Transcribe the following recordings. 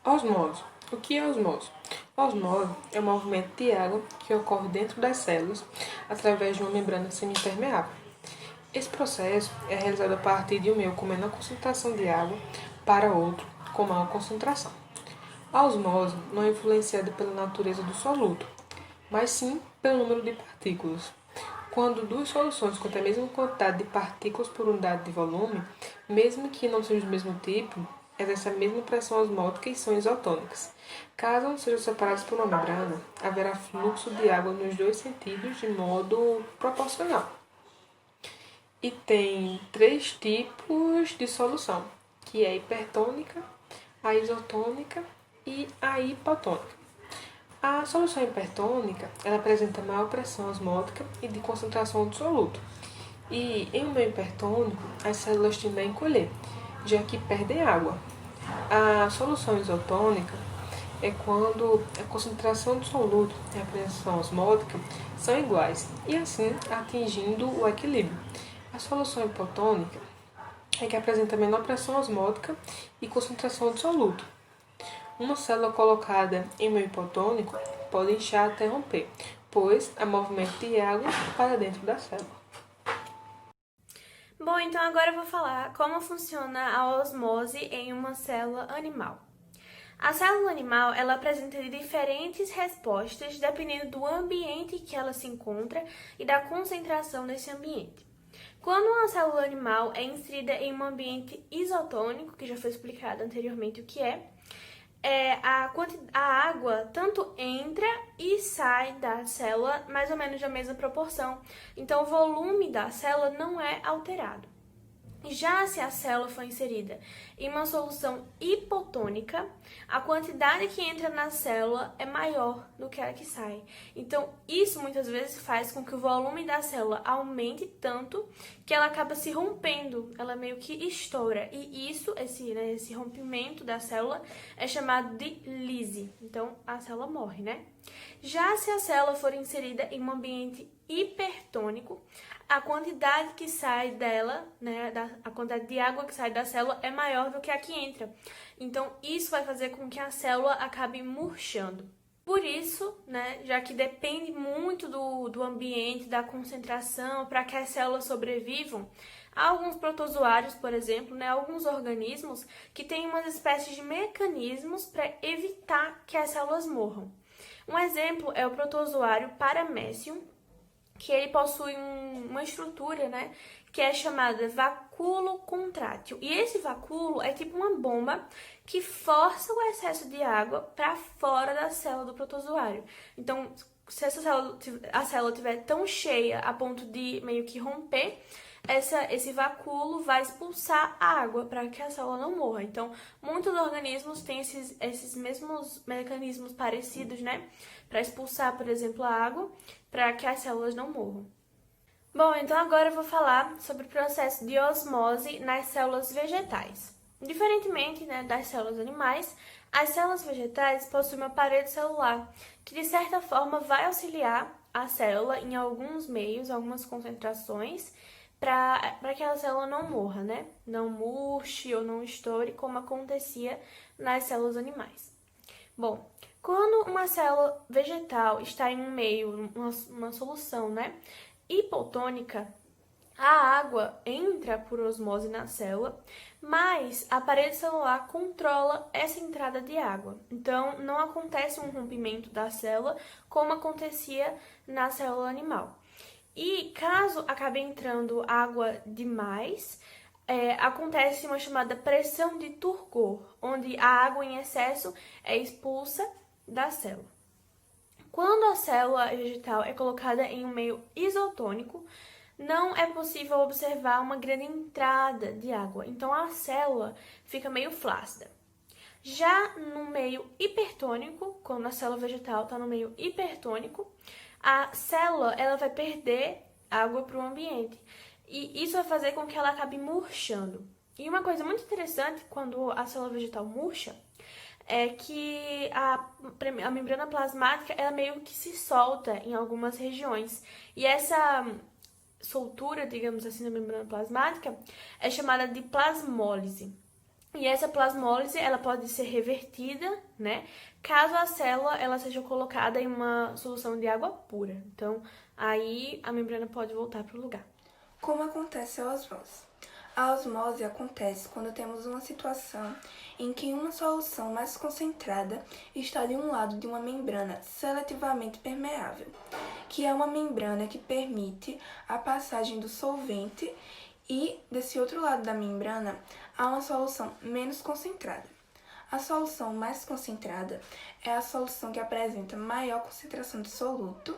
Osmose. O que é osmose? Osmose é o movimento de água que ocorre dentro das células através de uma membrana semipermeável. Esse processo é realizado a partir de um meio com menor concentração de água para outro com maior concentração. A osmose não é influenciada pela natureza do soluto, mas sim pelo número de partículas. Quando duas soluções contêm a mesma quantidade de partículas por unidade de volume, mesmo que não sejam do mesmo tipo, exercem a mesma pressão osmótica e são isotônicas. Caso não sejam separadas por uma membrana, haverá fluxo de água nos dois sentidos de modo proporcional. E tem três tipos de solução, que é a hipertônica, a isotônica e a hipotônica. A solução hipertônica ela apresenta maior pressão osmótica e de concentração do soluto. E em um meio hipertônico, as células tendem a encolher, já que perdem água. A solução isotônica é quando a concentração do soluto e a pressão osmótica são iguais, e assim atingindo o equilíbrio. A solução hipotônica é que apresenta menor pressão osmótica e concentração de soluto. Uma célula colocada em meio hipotônico pode inchar até romper, pois há movimento de água para dentro da célula. Bom, então agora eu vou falar como funciona a osmose em uma célula animal. A célula animal, ela apresenta diferentes respostas dependendo do ambiente que ela se encontra e da concentração desse ambiente. Quando uma célula animal é inserida em um ambiente isotônico, que já foi explicado anteriormente o que a água tanto entra e sai da célula mais ou menos da mesma proporção. Então, o volume da célula não é alterado. Já se a célula for inserida em uma solução hipotônica, a quantidade que entra na célula é maior do que a que sai. Então, isso muitas vezes faz com que o volume da célula aumente tanto que ela acaba se rompendo, ela meio que estoura. E isso, esse rompimento da célula é chamado de lise. Então, a célula morre, né? Já se a célula for inserida em um ambiente hipertônico, a quantidade que sai dela, né, a quantidade de água que sai da célula é maior do que a que entra. Então, isso vai fazer com que a célula acabe murchando. Por isso, né, já que depende muito do ambiente, da concentração, para que as células sobrevivam, há alguns protozoários, por exemplo, né, alguns organismos que têm umas espécies de mecanismos para evitar que as células morram. Um exemplo é o protozoário Paramecium, que ele possui uma estrutura, né, que é chamada vacúolo contrátil. E esse vacúolo é tipo uma bomba que força o excesso de água para fora da célula do protozoário. Então, se a célula estiver tão cheia a ponto de meio que romper, esse vacúolo vai expulsar a água para que a célula não morra. Então, muitos organismos têm esses mesmos mecanismos parecidos, né? Para expulsar, por exemplo, a água, para que as células não morram. Bom, então agora eu vou falar sobre o processo de osmose nas células vegetais. Diferentemente, né, das células animais, as células vegetais possuem uma parede celular que, de certa forma, vai auxiliar a célula em alguns meios, algumas concentrações, para que a célula não morra, né? Não murche ou não estoure, como acontecia nas células animais. Bom, quando uma célula vegetal está em um meio, uma solução, né, hipotônica, a água entra por osmose na célula, mas a parede celular controla essa entrada de água. Então, não acontece um rompimento da célula como acontecia na célula animal. E caso acabe entrando água demais, acontece uma chamada pressão de Turgot, onde a água em excesso é expulsa da célula. Quando a célula vegetal é colocada em um meio isotônico, não é possível observar uma grande entrada de água, então a célula fica meio flácida. Já no meio hipertônico, quando a célula vegetal está no meio hipertônico, a célula ela vai perder água para o ambiente. E isso vai fazer com que ela acabe murchando. E uma coisa muito interessante quando a célula vegetal murcha é que a membrana plasmática ela meio que se solta em algumas regiões. E essa soltura, digamos assim, da membrana plasmática é chamada de plasmólise. E essa plasmólise, ela pode ser revertida, né? Caso a célula ela seja colocada em uma solução de água pura. Então, aí a membrana pode voltar para o lugar. Como acontece a osmose? A osmose acontece quando temos uma situação em que uma solução mais concentrada está de um lado de uma membrana seletivamente permeável, que é uma membrana que permite a passagem do solvente, e desse outro lado da membrana há uma solução menos concentrada. A solução mais concentrada é a solução que apresenta maior concentração de soluto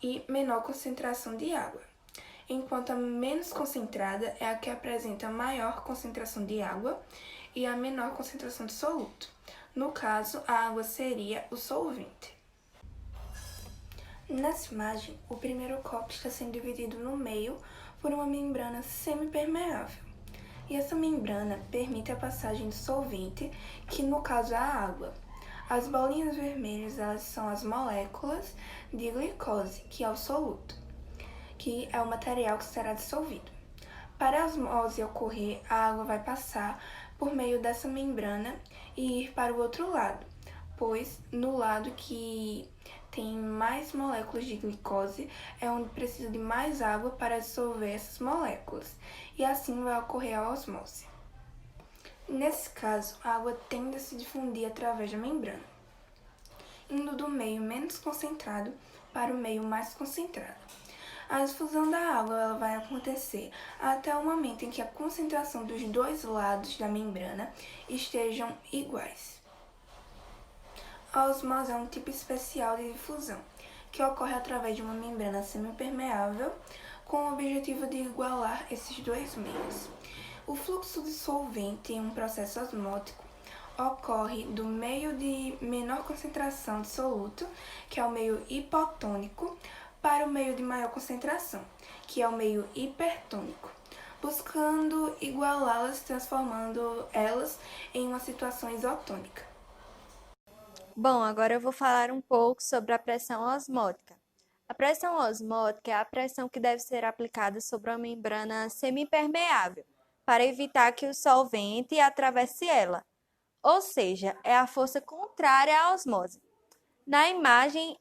e menor concentração de água, enquanto a menos concentrada é a que apresenta maior concentração de água e a menor concentração de soluto. No caso, a água seria o solvente. Nessa imagem, o primeiro copo está sendo dividido no meio por uma membrana semipermeável. E essa membrana permite a passagem do solvente, que no caso é a água. As bolinhas vermelhas, elas são as moléculas de glicose, que é o soluto, que é o material que será dissolvido. Para a osmose ocorrer, a água vai passar por meio dessa membrana e ir para o outro lado, pois no lado que tem mais moléculas de glicose é onde precisa de mais água para dissolver essas moléculas, e assim vai ocorrer a osmose. Nesse caso, a água tende a se difundir através da membrana, indo do meio menos concentrado para o meio mais concentrado. A difusão da água ela vai acontecer até o momento em que a concentração dos dois lados da membrana estejam iguais. A osmose é um tipo especial de difusão, que ocorre através de uma membrana semipermeável com o objetivo de igualar esses dois meios. O fluxo de solvente em um processo osmótico ocorre do meio de menor concentração de soluto, que é o meio hipotônico, para o meio de maior concentração, que é o meio hipertônico, buscando igualá-las, transformando elas em uma situação isotônica. Bom, agora eu vou falar um pouco sobre a pressão osmótica. A pressão osmótica é a pressão que deve ser aplicada sobre uma membrana semipermeável, para evitar que o solvente atravesse ela, ou seja, é a força contrária à osmose. Na imagem,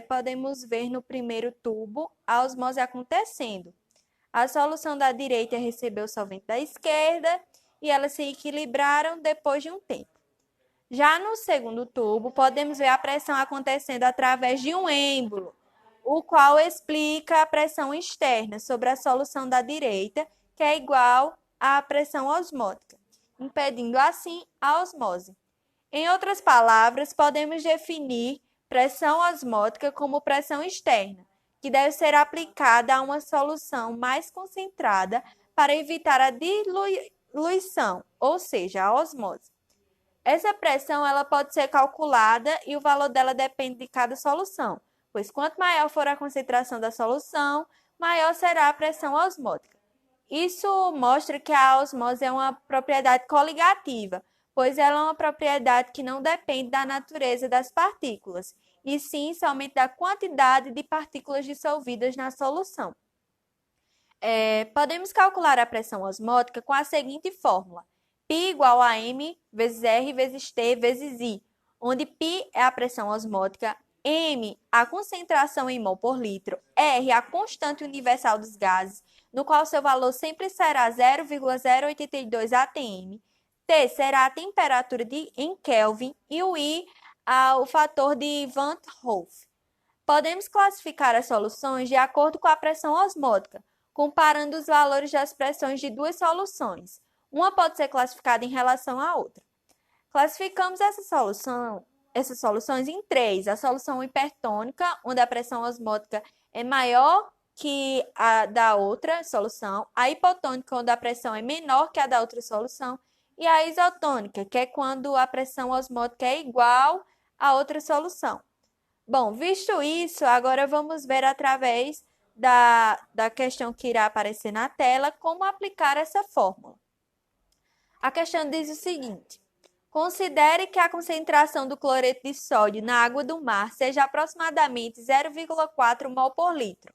podemos ver no primeiro tubo a osmose acontecendo. A solução da direita recebeu o solvente da esquerda e elas se equilibraram depois de um tempo. Já no segundo tubo, podemos ver a pressão acontecendo através de um êmbolo, o qual explica a pressão externa sobre a solução da direita, que é igual à pressão osmótica, impedindo assim a osmose. Em outras palavras, podemos definir pressão osmótica como pressão externa, que deve ser aplicada a uma solução mais concentrada para evitar a diluição, ou seja, a osmose. Essa pressão ela pode ser calculada e o valor dela depende de cada solução, pois quanto maior for a concentração da solução, maior será a pressão osmótica. Isso mostra que a osmose é uma propriedade coligativa, pois ela é uma propriedade que não depende da natureza das partículas, e sim somente da quantidade de partículas dissolvidas na solução. Podemos calcular a pressão osmótica com a seguinte fórmula: π igual a m vezes r vezes t vezes I, onde π é a pressão osmótica, m a concentração em mol por litro, r a constante universal dos gases, no qual seu valor sempre será 0,082 atm, T será a temperatura em Kelvin e o I o fator de Van Hoff. Podemos classificar as soluções de acordo com a pressão osmótica, comparando os valores das pressões de duas soluções. Uma pode ser classificada em relação à outra. Classificamos essas soluções em três: a solução hipertônica, onde a pressão osmótica é maior que a da outra solução, a hipotônica, onde a pressão é menor que a da outra solução, e a isotônica, que é quando a pressão osmótica é igual à outra solução. Bom, visto isso, agora vamos ver através da questão que irá aparecer na tela como aplicar essa fórmula. A questão diz o seguinte: considere que a concentração do cloreto de sódio na água do mar seja aproximadamente 0,4 mol por litro.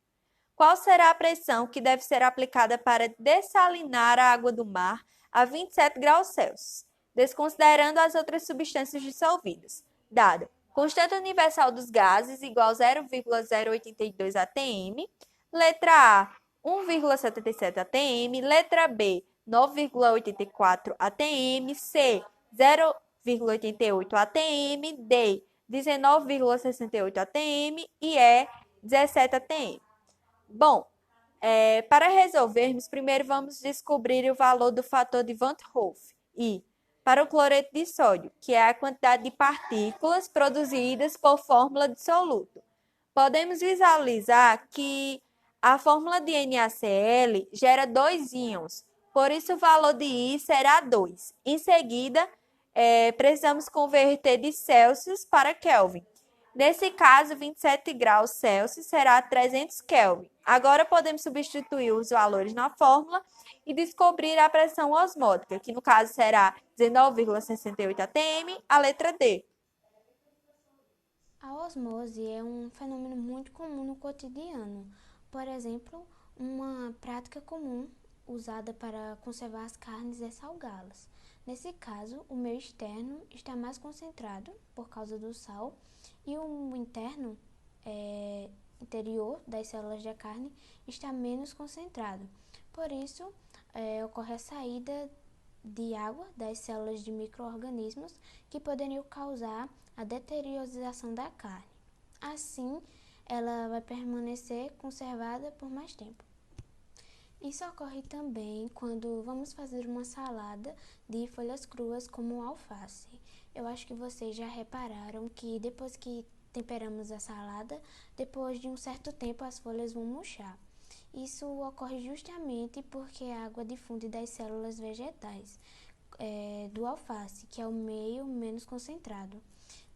Qual será a pressão que deve ser aplicada para dessalinar a água do mar a 27 graus Celsius, desconsiderando as outras substâncias dissolvidas, dado constante universal dos gases igual a 0,082 atm, letra A, 1,77 atm, letra B, 9,84 atm, C, 0,88 atm, D, 19,68 atm e E, 17 atm. Bom, para resolvermos, primeiro vamos descobrir o valor do fator de Van 't Hoff e para o cloreto de sódio, que é a quantidade de partículas produzidas por fórmula de soluto. Podemos visualizar que a fórmula de NaCl gera dois íons, por isso o valor de I será 2. Em seguida, precisamos converter de Celsius para Kelvin. Nesse caso, 27 graus Celsius será 300 Kelvin. Agora podemos substituir os valores na fórmula e descobrir a pressão osmótica, que no caso será 19,68 atm, a letra D. A osmose é um fenômeno muito comum no cotidiano. Por exemplo, uma prática comum usada para conservar as carnes é salgá-las. Nesse caso, o meio externo está mais concentrado por causa do sal e o interior das células da carne está menos concentrado. Por isso, ocorre a saída de água das células de micro-organismos que poderiam causar a deteriorização da carne. Assim, ela vai permanecer conservada por mais tempo. Isso ocorre também quando vamos fazer uma salada de folhas cruas como alface. Eu acho que vocês já repararam que depois que temperamos a salada, depois de um certo tempo as folhas vão murchar. Isso ocorre justamente porque a água difunde das células vegetais do alface, que é o meio menos concentrado,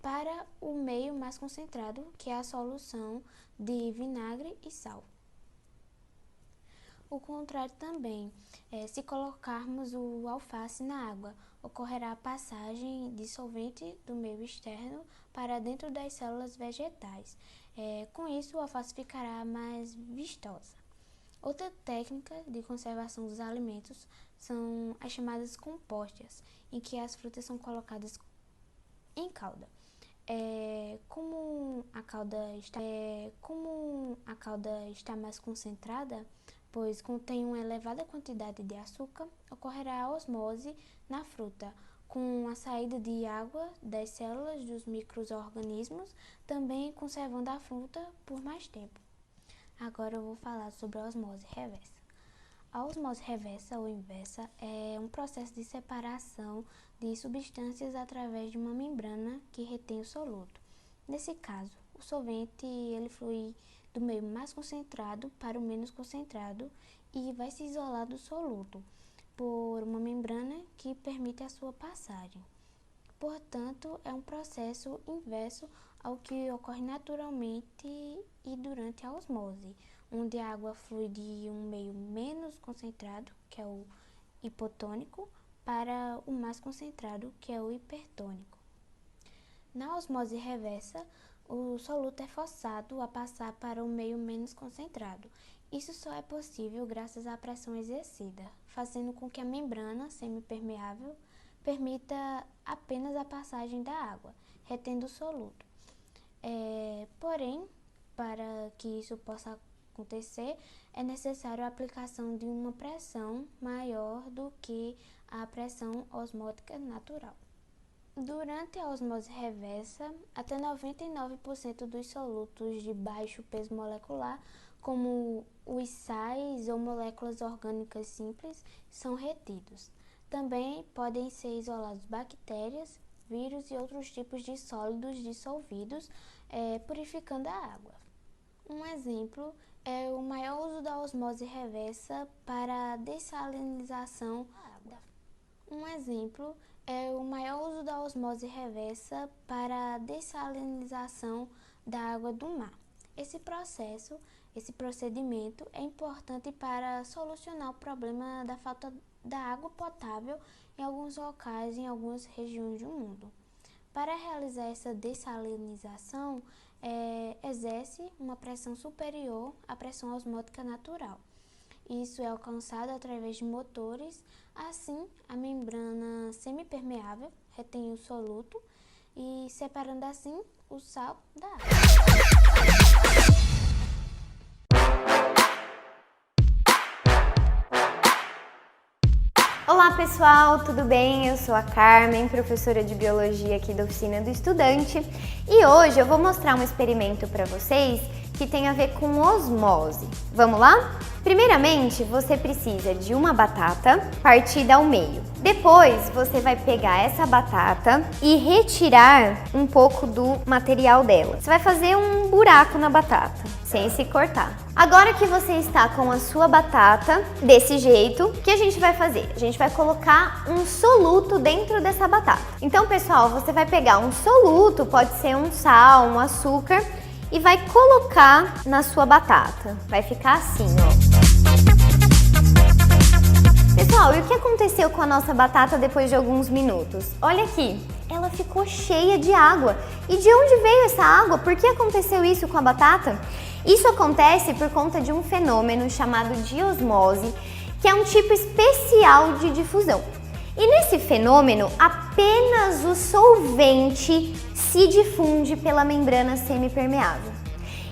para o meio mais concentrado, que é a solução de vinagre e sal. O contrário também, se colocarmos o alface na água, ocorrerá a passagem de solvente do meio externo para dentro das células vegetais. Com isso, o alface ficará mais vistosa. Outra técnica de conservação dos alimentos são as chamadas compostas, em que as frutas são colocadas em calda. Como a calda está mais concentrada, pois contém uma elevada quantidade de açúcar, ocorrerá a osmose na fruta, com a saída de água das células dos micro-organismos, também conservando a fruta por mais tempo. Agora eu vou falar sobre a osmose reversa. A osmose reversa ou inversa é um processo de separação de substâncias através de uma membrana que retém o soluto. Nesse caso, o solvente ele flui do meio mais concentrado para o menos concentrado e vai se isolar do soluto por uma membrana que permite a sua passagem. Portanto, é um processo inverso ao que ocorre naturalmente e durante a osmose, onde a água flui de um meio menos concentrado, que é o hipotônico, para o mais concentrado, que é o hipertônico. Na osmose reversa, o soluto é forçado a passar para o meio menos concentrado. Isso só é possível graças à pressão exercida, fazendo com que a membrana semipermeável permita apenas a passagem da água, retendo o soluto. Porém, para que isso possa acontecer, é necessário a aplicação de uma pressão maior do que a pressão osmótica natural. Durante a osmose reversa, até 99% dos solutos de baixo peso molecular, como os sais ou moléculas orgânicas simples, são retidos. Também podem ser isolados bactérias, vírus e outros tipos de sólidos dissolvidos, purificando a água. Um exemplo é o maior uso da osmose reversa para a dessalinização da água. Do mar. Esse procedimento é importante para solucionar o problema da falta da água potável em alguns locais em algumas regiões do mundo. Para realizar essa dessalinização, exerce uma pressão superior à pressão osmótica natural. Isso é alcançado através de motores. Assim, a membrana semipermeável retém o soluto e separando assim o sal da água. Olá pessoal, tudo bem? Eu sou a Carmen, professora de Biologia aqui da Oficina do Estudante, e hoje eu vou mostrar um experimento para vocês que tem a ver com osmose. Vamos lá? Primeiramente, você precisa de uma batata partida ao meio. Depois, você vai pegar essa batata e retirar um pouco do material dela. Você vai fazer um buraco na batata, sem se cortar. Agora que você está com a sua batata desse jeito, o que a gente vai fazer? A gente vai colocar um soluto dentro dessa batata. Então, pessoal, você vai pegar um soluto, pode ser um sal, um açúcar, e vai colocar na sua batata. Vai ficar assim, ó. Pessoal, e o que aconteceu com a nossa batata depois de alguns minutos? Olha aqui, ela ficou cheia de água. E de onde veio essa água? Por que aconteceu isso com a batata? Isso acontece por conta de um fenômeno chamado de osmose, que é um tipo especial de difusão. E nesse fenômeno, apenas o solvente se difunde pela membrana semipermeável.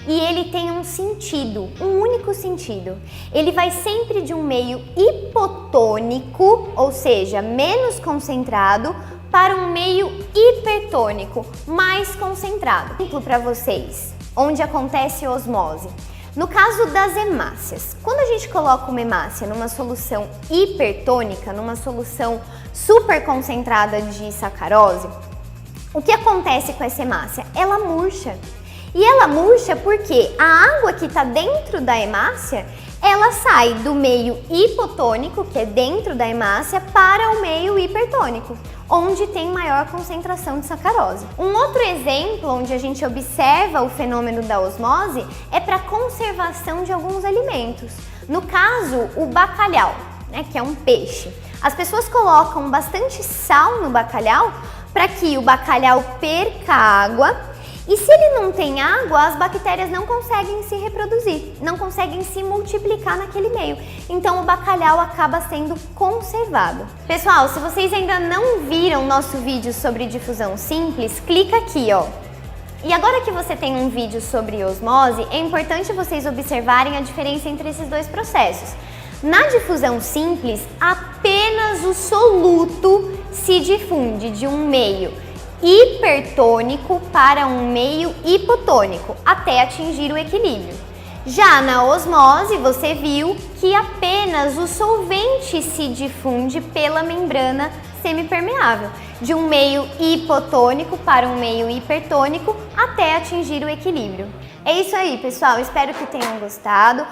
E ele tem um sentido, um único sentido. Ele vai sempre de um meio hipotônico, ou seja, menos concentrado, para um meio hipertônico, mais concentrado. Exemplo para vocês, onde acontece osmose. No caso das hemácias, quando a gente coloca uma hemácia numa solução hipertônica, numa solução super concentrada de sacarose, o que acontece com essa hemácia? Ela murcha. E ela murcha porque a água que está dentro da hemácia, ela sai do meio hipotônico, que é dentro da hemácia, para o meio hipertônico, onde tem maior concentração de sacarose. Um outro exemplo onde a gente observa o fenômeno da osmose é para a conservação de alguns alimentos. No caso, o bacalhau, que é um peixe. As pessoas colocam bastante sal no bacalhau para que o bacalhau perca água, e se ele não tem água, as bactérias não conseguem se reproduzir, não conseguem se multiplicar naquele meio. Então o bacalhau acaba sendo conservado. Pessoal, se vocês ainda não viram nosso vídeo sobre difusão simples, clica aqui, ó. E agora que você tem um vídeo sobre osmose, é importante vocês observarem a diferença entre esses dois processos. Na difusão simples, apenas o soluto se difunde de um meio hipertônico para um meio hipotônico, até atingir o equilíbrio. Já na osmose, você viu que apenas o solvente se difunde pela membrana semipermeável, de um meio hipotônico para um meio hipertônico, até atingir o equilíbrio. É isso aí, pessoal. Espero que tenham gostado.